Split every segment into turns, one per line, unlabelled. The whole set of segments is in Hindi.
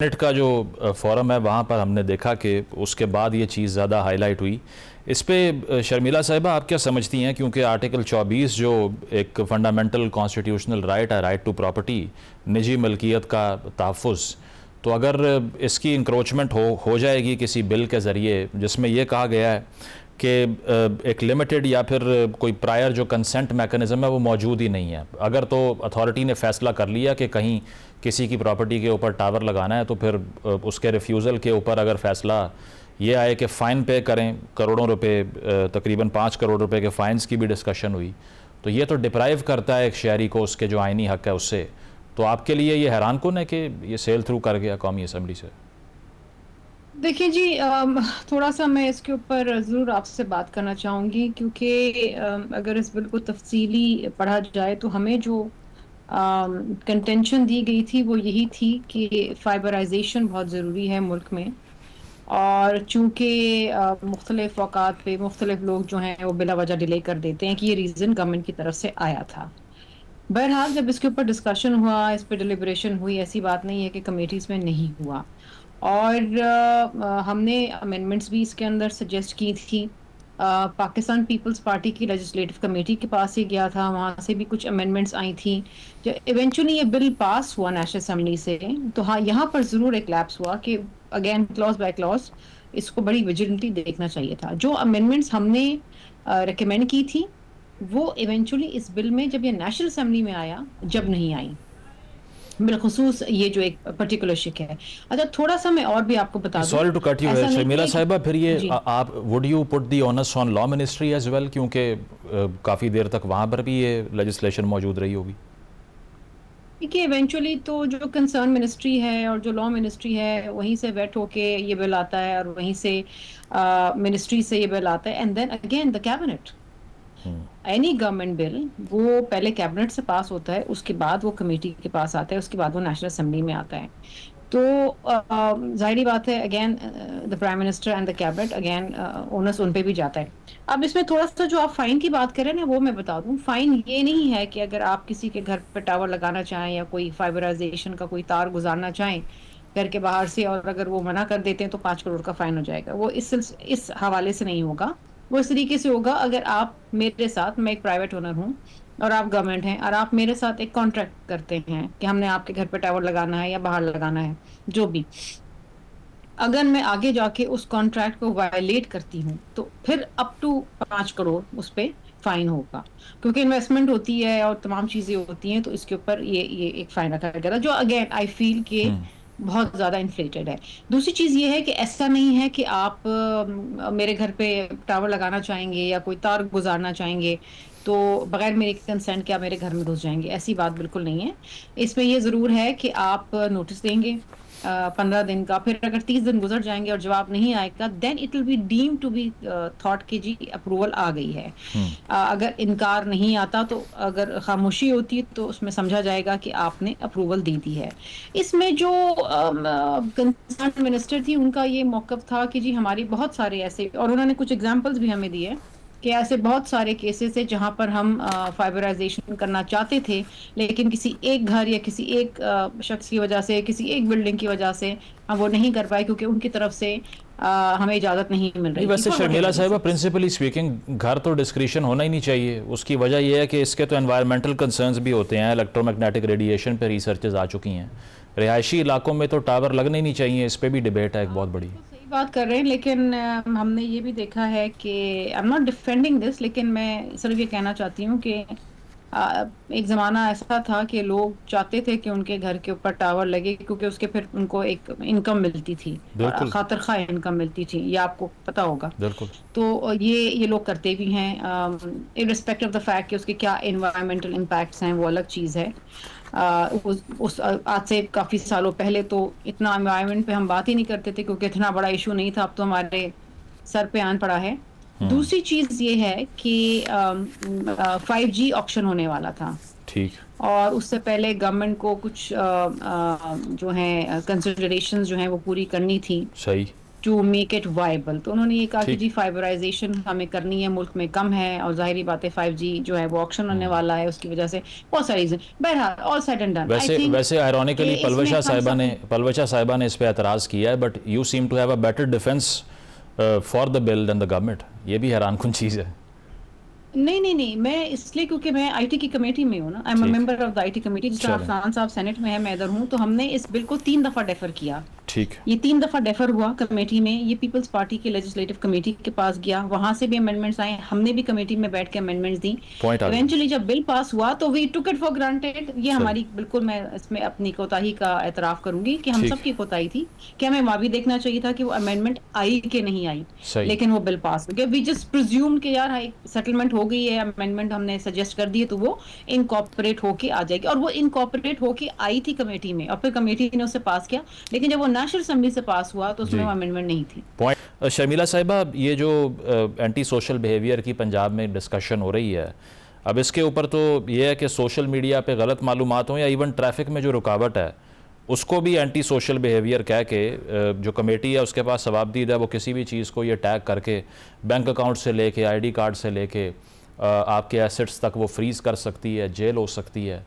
मिनट का जो फोरम है वहाँ पर हमने देखा कि उसके बाद ये चीज़ ज़्यादा हाईलाइट हुई। इस पे शर्मिला साहिबा आप क्या समझती हैं, क्योंकि आर्टिकल 24 जो एक फंडामेंटल कॉन्स्टिट्यूशनल राइट है, राइट टू प्रॉपर्टी, निजी मलकियत का तहफ़्फ़ुज़, तो अगर इसकी इंक्रोचमेंट हो जाएगी किसी बिल के ज़रिए जिसमें यह कहा गया है कि एक लिमिटेड या फिर कोई प्रायर जो कंसेंट मैकेनिज़्म है वो मौजूद ही नहीं है, अगर तो अथॉरिटी ने फ़ैसला कर लिया कि कहीं किसी की प्रॉपर्टी के ऊपर टावर लगाना है तो फिर उसके रिफ्यूज़ल के ऊपर अगर फ़ैसला ये आए कि फ़ाइन पे करें करोड़ों रुपए, तकरीबन 5 करोड़ रुपए के फ़ाइन्स की भी डिस्कशन हुई, तो ये तो डिप्राइव करता है एक शहरी को उसके जो आइनी हक़ है उससे। तो आपके लिए ये हैरान कुन है कि ये सेल थ्रू कर गया कौमी असम्बली से?
देखिए जी, थोड़ा सा मैं इसके ऊपर ज़रूर आपसे बात करना चाहूँगी क्योंकि अगर इस बिल को तफसीली पढ़ा जाए तो हमें जो कंटेंशन दी गई थी वो यही थी कि फाइबराइजेशन बहुत ज़रूरी है मुल्क में। और चूँकि मुख्तलिफ औकात पे मुख्तलिफ लोग जो हैं वो बिला वजह डिले कर देते हैं कि ये रीज़न गवर्नमेंट की तरफ से आया था। बहरहाल जब इसके ऊपर डिस्कशन हुआ, इस पे डिलिब्रेशन हुई, ऐसी बात नहीं है कि कमेटीज़ में नहीं हुआ। और हमने अमेंडमेंट्स भी इसके अंदर सजेस्ट की थी। पाकिस्तान पीपल्स पार्टी की लेजिस्लेटिव कमेटी के पास ही गया था, वहाँ से भी कुछ अमेंडमेंट्स आई थी। जो इवेंचुअली ये बिल पास हुआ नेशनल असेंबली से, तो हाँ, यहाँ पर ज़रूर एक लैप्स हुआ कि अगेन क्लॉज बाय क्लॉज इसको बड़ी विजिलेंटली देखना चाहिए था। जो अमेंडमेंट्स हमने रिकमेंड की थी वो इवेंचुअली इस बिल में जब ये नेशनल असेंबली में आया, जब नहीं आई, बिलखुसूस ये जो एक पर्टिकुलर शिक है। अच्छा, थोड़ा सा मैं और भी आपको बता दूं,
सॉरी टू कट यू
ऐसा नहीं
शर्मिला
है
साहिबा, फिर ये
जी,
आप would you put the onus on law ministry as well, क्योंकि काफ़ी देर तक वहाँ पर भी ये लेजिस्लेशन मौजूद रही होगी?
देखिए इवेंचुअली तो जो कंसर्न मिनिस्ट्री है और जो लॉ मिनिस्ट्री है वहीं से वेट होके ये बिल आता है और वहीं से मिनिस्ट्री से ये बिल आता है, and then again the cabinet. Any government bill वो पहले कैबिनेट से पास होता है, उसके बाद वो कमेटी के पास आता है, उसके बाद वो नेशनल असेंबली में आता है। तो जाहिर बात है, again the prime minister and the cabinet, again onus उन पे भी जाता है। अब इसमें थोड़ा सा जो आप फाइन की बात करें ना, वो मैं बता दूं, फाइन ये नहीं है कि अगर आप किसी के घर पे टावर लगाना चाहें या कोई फाइबराइजेशन का कोई तार गुजारना चाहें घर के बाहर से, और अगर वो मना कर देते हैं तो 5 करोड़ का फाइन हो जाएगा। वो इस हवाले से नहीं होगा। वो इस तरीके से होगा, अगर आप मेरे साथ, मैं एक प्राइवेट ओनर हूँ और आप गवर्नमेंट हैं, और आप मेरे साथ एक कॉन्ट्रैक्ट करते हैं कि हमने आपके घर पे टावर लगाना है या बाहर लगाना है, जो भी, अगर मैं आगे जाके उस कॉन्ट्रैक्ट को वायलेट करती हूँ तो फिर अप टू 5 करोड़ उस पे फाइन होगा, क्योंकि इन्वेस्टमेंट होती है और तमाम चीजें होती हैं, तो इसके ऊपर ये एक फाइन रखा गया था, जो अगेन आई फील के बहुत ज्यादा इन्फ्लेटेड है। दूसरी चीज ये है कि ऐसा नहीं है कि आप मेरे घर पे टावर लगाना चाहेंगे या कोई तार गुजारना चाहेंगे तो बगैर मेरे कंसेंट के आप मेरे घर में घुस जाएंगे, ऐसी बात बिल्कुल नहीं है। इसमें ये जरूर है कि आप नोटिस देंगे 15 दिन का, फिर अगर 30 दिन गुजर जाएंगे और जवाब नहीं आएगा, then it will be deem to be thought कि जी अप्रूवल आ गई है। अगर इनकार नहीं आता, तो अगर खामोशी होती है तो उसमें समझा जाएगा कि आपने अप्रूवल दे दी है। इसमें जो कंसर्न मिनिस्टर थी उनका ये मौकफ था कि जी हमारी बहुत सारे ऐसे, और उन्होंने कुछ एग्जांपल्स भी हमें दिए कि ऐसे बहुत सारे केसेस है जहां पर हम फाइबराइजेशन करना चाहते थे, लेकिन किसी एक घर या किसी एक शख्स की वजह से, किसी एक बिल्डिंग की वजह से हम वो नहीं कर पाए, क्योंकि उनकी तरफ से हमें इजाजत नहीं मिल
नहीं,
रही थी
वैसे
फॉर
शर्मिला
व्हाटएवर
साहिबा,
रीजंस।
प्रिंसिपली स्पीकिंग घर तो डिस्क्रिशन होना ही नहीं चाहिए। उसकी वजह यह है कि इसके तो एनवायरमेंटल कंसर्न्स भी होते हैं, इलेक्ट्रोमैग्नेटिक रेडिएशन पे रिसर्चेज आ चुकी हैं। रिहायशी इलाकों में तो टावर लगने ही नहीं चाहिए, इस पर भी डिबेट है एक
आप
बहुत बड़ी।
बिल्कुल सही बात कर रहे हैं, लेकिन हमने ये भी देखा है कि I am not defending this, लेकिन मैं सिर्फ ये कहना चाहती हूँ कि एक जमाना ऐसा था कि लोग चाहते थे कि उनके घर के ऊपर टावर लगे, क्योंकि उसके फिर उनको एक इनकम मिलती थी और
बिल्कुल,
खातिर खा इनकम मिलती थी, ये आपको पता होगा।
बिल्कुल।
तो ये लोग करते भी हैं, इररिस्पेक्टिव ऑफ द फैक्ट कि उसके क्या एनवायरमेंटल इम्पैक्ट्स हैं, वो अलग चीज है। आज से काफी सालों पहले तो इतना एनवायरमेंट पे हम बात ही नहीं करते थे, क्योंकि इतना बड़ा इशू नहीं था। अब तो हमारे सर पे आन पड़ा है। दूसरी चीज ये है कि 5G ऑक्शन होने वाला था,
ठीक।
और उससे पहले गवर्नमेंट को कुछ जो है कंसिडरेशंस जो हैं वो पूरी करनी थी।
सही।
To make it viable. तो उन्होंने ये कहा कि
ठीक।
जी फाइबराइजेशन हमें करनी है, मुल्क में कम है, और जाहिर बात है 5G जो है वो ऑक्शन होने वाला है, उसकी वजह से बहुत सारी रीजन। बहरहाल ऑल सेड एंड डन, आई
वैसे
थिंक
वैसे आयरॉनिकली
इसमें हम सब
पलवशा साहिबा ने इस पे एतराज़ किया है, but you seem to have a better defence for the bill than the government. ये भी हैरान कुन चीज़ है।
नहीं नहीं नहीं, मैं इसलिए क्योंकि मैं आईटी की कमेटी में हूँ ना, आई एम अ
ठीक।
Member of the IT committee. जिस तरह
चलें।
अफसान साहब सेनेट में है, मैं इधर हूँ, तो हमने इस बिल को 3 दफा डेफर किया।
ठीक।
ये 3 दफा डेफर हुआ कमेटी में, ये पीपल्स पार्टी के लेजिस्लेटिव कमेटी के पास गया, वहां से भी अमेंडमेंट्स आए, हमने भी कमेटी में बैठ के अमेंडमेंट्स दी।
पॉइंट आ गया।
इवेंचुअली जब बिल पास हुआ तो we took it for granted. ये
सही।
हमारी बिल्कुल, मैं इसमें अपनी कोताही का एतराफ करूंगी कि हम
ठीक।
सब की कोताही थी कि हमें वहां भी देखना चाहिए था कि वो अमेंडमेंट आई कि नहीं आई।
सही।
लेकिन वो बिल पास हो गया। वी जस्ट प्रिज्यूम कि यार सेटलमेंट हो गई है, अमेंडमेंट हमने सजेस्ट कर दी है, तो वो इनकॉर्पोरेट होके आ जाएगी। और वो इनकॉर्पोरेट होके आई थी कमेटी में, और फिर कमेटी ने उसे पास किया। लेकिन जब वो नेशनल असेंबली से पास हुआ तो उसमें
जी।
वो अमेंडमेंट नहीं थी।
पॉइंट। शर्मिला साहिबा, ये जो एंटी सोशल बिहेवियर की पंजाब में डिस्कशन हो रही है, अब इसके ऊपर तो ये है कि सोशल मीडिया पे गलत मालूमात हों या इवन ट्रैफिक में जो रुकावट है उसको भी एंटी सोशल बिहेवियर कह के जो कमेटी है उसके पास सवाबदीद है, वो किसी भी चीज़ को ये टैग करके बैंक अकाउंट से लेके आईडी कार्ड से लेके आपके एसेट्स तक वो फ्रीज़ कर सकती है, जेल हो सकती है।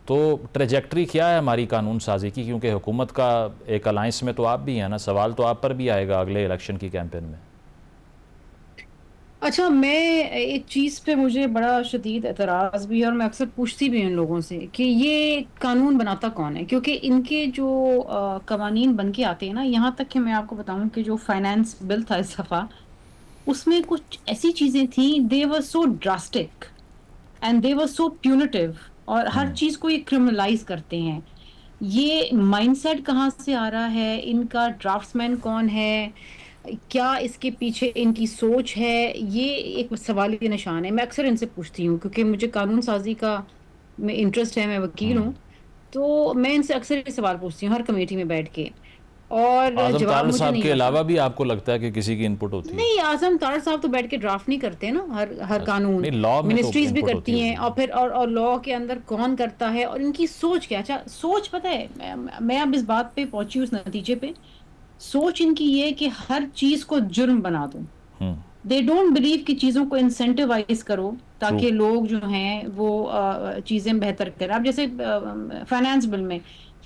तो ट्रेजेक्ट्री क्या है हमारी कानून साजी की? क्योंकि हुकूमत का एक अलायंस में तो आप भी हैं ना, सवाल तो आप पर भी आएगा अगले इलेक्शन की कैंपेन में।
अच्छा, मैं एक चीज पे मुझे बड़ा शदीद एतराज भी है, और मैं अक्सर पूछती भी हूँ इन लोगों से कि ये कानून बनाता कौन है। क्योंकि इनके जो कवानीन बन के आते हैं ना, यहाँ तक कि मैं आपको बताऊं कि जो फाइनेंस बिल था इस दफा, उसमें कुछ ऐसी चीजें थी, they were so drastic and they were so punitive, और हर चीज को ये क्रिमिनलाइज करते हैं। ये माइंडसेट कहाँ से आ रहा है, इनका ड्राफ्ट्समैन कौन है, क्या इसके पीछे इनकी सोच है, ये एक सवालिया निशान है। मैं अक्सर इनसे पूछती हूँ क्योंकि मुझे कानून साजी का में इंटरेस्ट है, मैं वकील हूँ, तो मैं इनसे अक्सर ये सवाल पूछती हूँ हर कमेटी में बैठ के, और
आजम
जवाब
तारड़
मुझे
साहब
नहीं
के
आता।
अलावा भी आपको लगता है कि किसी की इनपुट होती है?
नहीं, आजम तारड़ साहब तो बैठ के ड्राफ्ट नहीं करते ना हर
अच्छा,
कानून,
नहीं लॉ में तो
मिनिस्ट्रीज भी
इनपुट होती
करती हैं।
होगी।
और फिर और लॉ के अंदर कौन करता है, और इनकी सोच क्या। अच्छा, सोच पता है, मैं अब इस बात पे पहुंची उस नतीजे पे, सोच इनकी ये कि हर चीज को जुर्म बना दो।
हम्म।
दे डोंट बिलीव कि चीजों को इंसेंटिवाइज करो
ट्रू।
ताकि लोग जो हैं वो चीजें बेहतर करें। अब जैसे फाइनेंस बिल में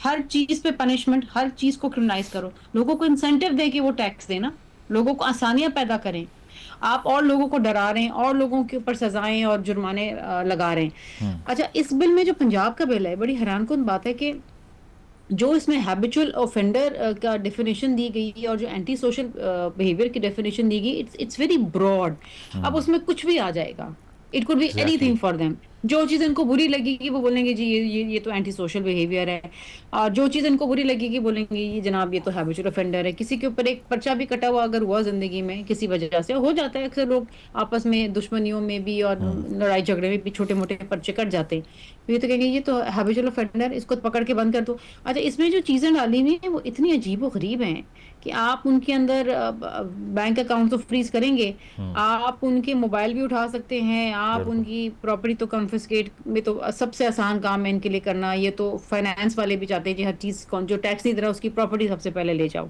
हर चीज पे पनिशमेंट, हर चीज को क्रिमिनलाइज करो, लोगों को इंसेंटिव दे के वो टैक्स देना, लोगों को आसानियां पैदा करें। आप और लोगों को डरा रहे हैं, और लोगों के ऊपर सजाएं और जुर्माने लगा रहे हैं। अच्छा, इस बिल में जो पंजाब का बिल है, बड़ी हैरानकुन बात है कि जो इसमें हैबिचुअल ऑफेंडर का डेफिनेशन दी गई है और जो एंटी सोशल बिहेवियर की डेफिनेशन दी गई, इट्स वेरी ब्रॉड। अब उसमें कुछ भी आ जाएगा, it could be
exactly.
Anything for them. जो चीज इनको बुरी लगेगी वो बोलेंगे जी ये तो एंटी सोशल बिहेवियर है, और जो चीज इनको बुरी लगेगी बोलेंगे ये जनाब ये तो हैबिचुअल ऑफेंडर है। किसी के ऊपर एक पर्चा भी कटा हुआ अगर हुआ जिंदगी में किसी वजह से, हो जाता है अक्सर, लोग आपस में दुश्मनियों में भी और लड़ाई झगड़े में भी छोटे मोटे पर्चे कट जाते हैं, तो ये तो कहेंगे ये तो हैबिचुअल ऑफेंडर, इसको पकड़ के बंद कर दो। अच्छा, इसमें जो चीजें डाली हुई हैं वो इतनी अजीब व गरीब हैं कि आप उनके अंदर बैंक अकाउंट तो फ्रीज करेंगे, आप उनके मोबाइल भी उठा सकते हैं, आप
बिल्कुल।
उनकी प्रॉपर्टी तो कॉन्फिस्केट में, तो सबसे आसान काम है इनके लिए करना। ये तो फाइनेंस वाले भी चाहते हैं कि हर चीज जो टैक्स नहीं दे रहा उसकी प्रॉपर्टी सबसे पहले ले जाओ।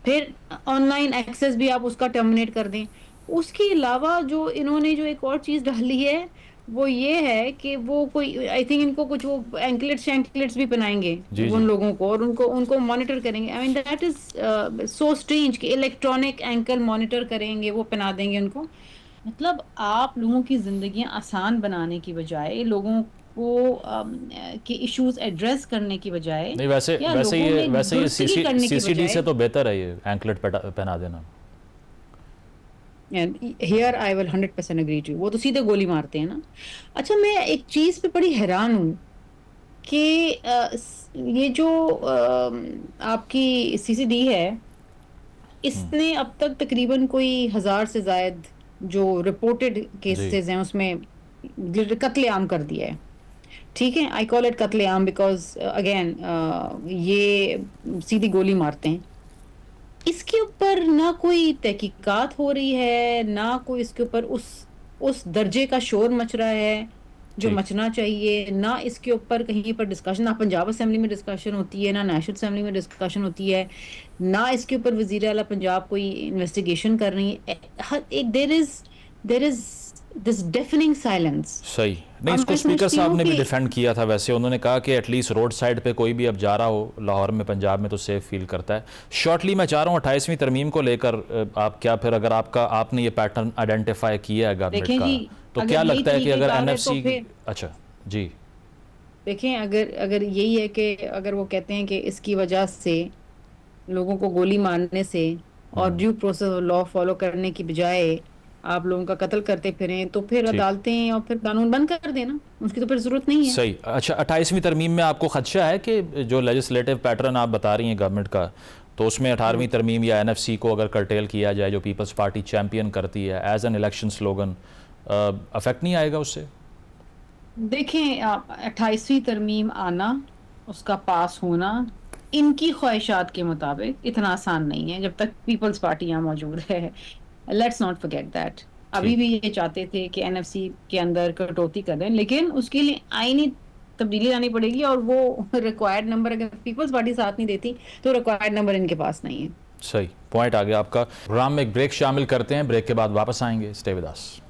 फिर ऑनलाइन एक्सेस भी आप उसका टर्मिनेट कर दें। उसके अलावा जो इन्होंने जो एक और चीज डाली है वो ये है कि वो कोई, आई थिंक इनको कुछ वो एंकलेट्स भी पहनाएंगे
जी
उन
जी।
लोगों को, और उनको उनको मॉनिटर करेंगे। I mean that is so strange कि इलेक्ट्रॉनिक एंकल मॉनिटर करेंगे, वो पहना देंगे उनको। मतलब आप लोगों की जिंदगी आसान बनाने की बजाय, लोगों को के इश्यूज एड्रेस करने की बजाय,
नहीं, वैसे
या
वैसे
लोगों
ये
में
वैसे ये
दुरुस्तगी करने की
सीसीडी से
बजाय।
तो बेहतर है ये एंकलेट पहना देना।
And here I will 100% agree to, वो तो सीधे गोली मारते हैं ना। अच्छा, मैं एक चीज पे बड़ी हैरान हूँ कि ये जो आपकी सीसीडी है, इसने अब तक तकरीबन कोई 1000 से जायद जो रिपोर्टेड
जी।
केसेस हैं उसमें कत्लेआम कर दिया है। ठीक है, आई कॉल इट कत्लेआम बिकॉज अगेन ये सीधी गोली मारते हैं। इसके ऊपर ना कोई तहकीकात हो रही है, ना कोई इसके ऊपर उस दर्जे का शोर मच रहा है जो
ठीक।
मचना चाहिए ना, इसके ऊपर कहीं पर डिस्कशन, ना पंजाब असेंबली में डिस्कशन होती है, ना नेशनल असेंबली में डिस्कशन होती है, ना इसके ऊपर वजीर आला पंजाब कोई इन्वेस्टिगेशन कर रही है। एक there is this deafening silence.
सही नहीं,
और
इसको
मैं
स्पीकर
समझती
साहब
हूँ
ने भी
कि
डिफेंड किया था। वैसे उन्होंने कहा कि एटलीस्ट रोड साइड पे कोई भी अब जा रहा हो लाहौर में, पंजाब में, तो सेफ फील करता है। शॉर्टली मैं चाह रहा हूँ 28वीं तरमीम को लेकर आप क्या, फिर अगर आपने ये पैटर्न आइडेंटिफाई किया है गवर्नमेंट
देखें
का,
जी,
तो
अगर
क्या
यही
लगता है कि अगर
तरीक़ेकार है तो
एनएफसी।
फिर
अच्छा जी।
देखें, अगर अगर यही है कि अगर वो कहते हैं कि इसकी वजह से लोगों को गोली मारने से और due process of law follow करने की बजाय आप लोगों का कत्ल करते फिरें, तो फिर
ठीक।
अदालतें और फिर कानून बंद कर देना, उसकी तो फिर जरूरत नहीं है।
सही। अच्छा, 28वीं तरमीम में आपको खदशा है कि जो लेजिस्लेटिव पैटर्न आप बता रही हैं गवर्नमेंट का, तो उसमें 18वीं तरमीम या एनएफसी को अगर कर्टेल किया जाए, जो पीपल्स पार्टी चैंपियन करती है as an election slogan, affect नहीं आएगा उससे?
देखें, 28वीं तरमीम आना, उसका पास होना इनकी ख्वाहिशात के मुताबिक इतना आसान नहीं है जब तक पीपल्स पार्टी यहाँ मौजूद है। Let's not forget that. अभी
ठीक।
भी ये चाहते थे कि एनएफसी के अंदर कटौती कर दें, लेकिन उसके लिए आईनी तब्दीली लानी पड़ेगी, और वो रिक्वायर्ड नंबर अगर पीपल्स पार्टी साथ नहीं देती तो रिक्वायर्ड नंबर इनके पास नहीं है।
सही पॉइंट आ गया आपका। प्रोग्राम में एक ब्रेक शामिल करते हैं, ब्रेक के बाद वापस आएंगे। Stay with us.